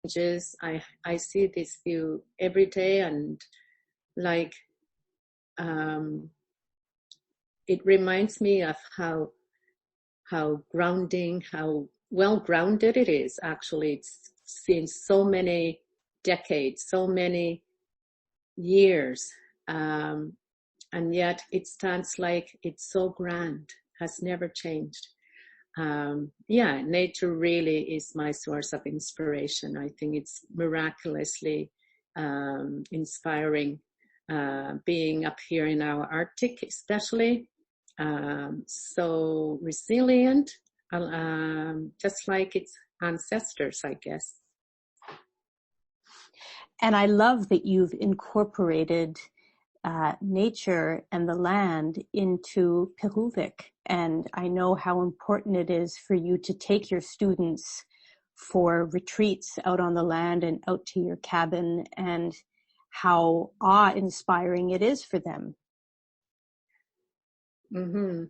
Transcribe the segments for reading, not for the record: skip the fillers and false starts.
changes. I see this view every day, and like it reminds me of how grounding, how well grounded it is. Actually, it's seen so many decades, so many years, and yet it stands like it's so grand, has never changed. Nature really is my source of inspiration. I think it's miraculously inspiring, being up here in our Arctic, especially. So resilient, just like its ancestors, I guess. And I love that you've incorporated nature and the land into Peruvic. And I know how important it is for you to take your students for retreats out on the land and out to your cabin, and how awe-inspiring it is for them. Mm-hmm.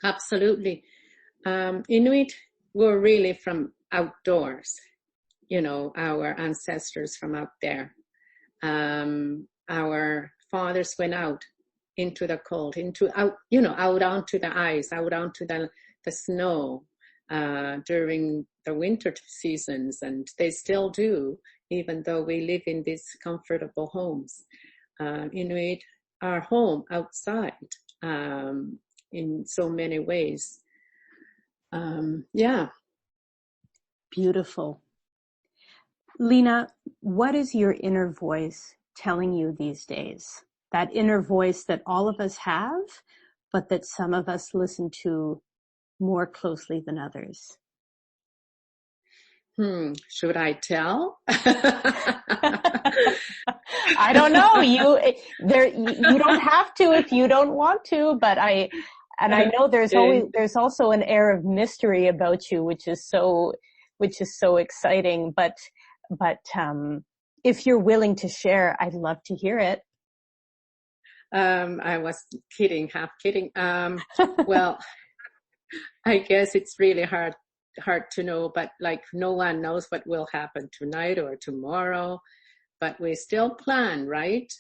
Absolutely. Inuit were really from outdoors, our ancestors from out there. Our fathers went out into the cold, out onto the ice, out onto the snow during the winter seasons, and they still do, even though we live in these comfortable homes. Inuit are home outside in so many ways. Beautiful. Lena, what is your inner voice telling you these days? That inner voice that all of us have, but that some of us listen to more closely than others. Should I tell? I don't know. You don't have to if you don't want to, but I know there's also an air of mystery about you, which is so exciting. But if you're willing to share, I'd love to hear it. I was kidding, half kidding. Well, I guess it's really hard to know, but like no one knows what will happen tonight or tomorrow, but we still plan, right?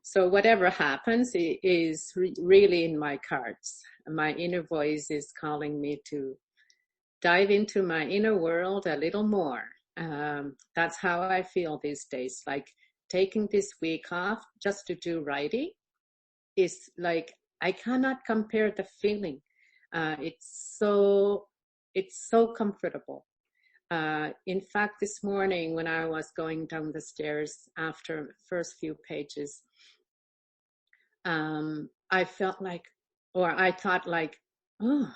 So whatever happens is really in my cards. My inner voice is calling me to dive into my inner world a little more. That's how I feel these days. Like taking this week off just to do writing is like, I cannot compare the feeling. It's so comfortable. In fact, this morning when I was going down the stairs after the first few pages, I felt like, or I thought like, oh,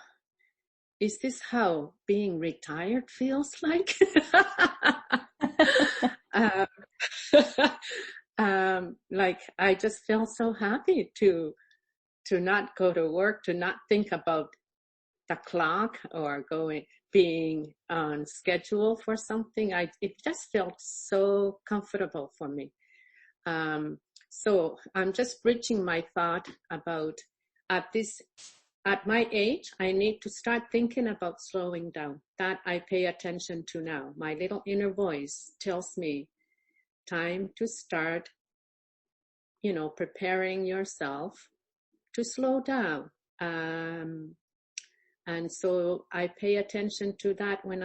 is this how being retired feels like? Like I just feel so happy to not go to work, to not think about the clock or being on schedule for something. It just felt so comfortable for me. So I'm just bridging my thought about at my age, I need to start thinking about slowing down. That I pay attention to now. My little inner voice tells me time to start, preparing yourself to slow down. And so I pay attention to that when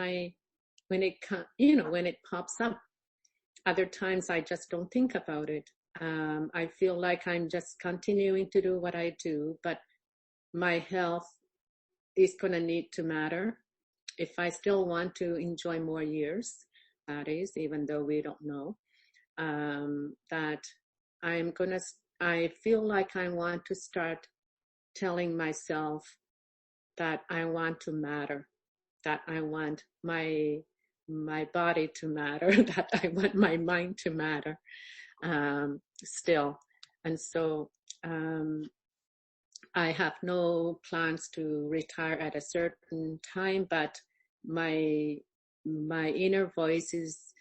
it pops up. Other times I just don't think about it. I feel like I'm just continuing to do what I do, but my health is going to need to matter if I still want to enjoy more years. That is, even though we don't know, that I feel like I want to start telling myself that I want to matter, that I want my body to matter, that I want my mind to matter still. And so I have no plans to retire at a certain time, but my inner voice is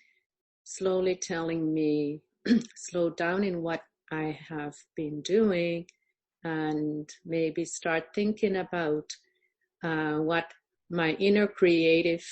slowly telling me, slow down in what I have been doing and maybe start thinking about what my inner creative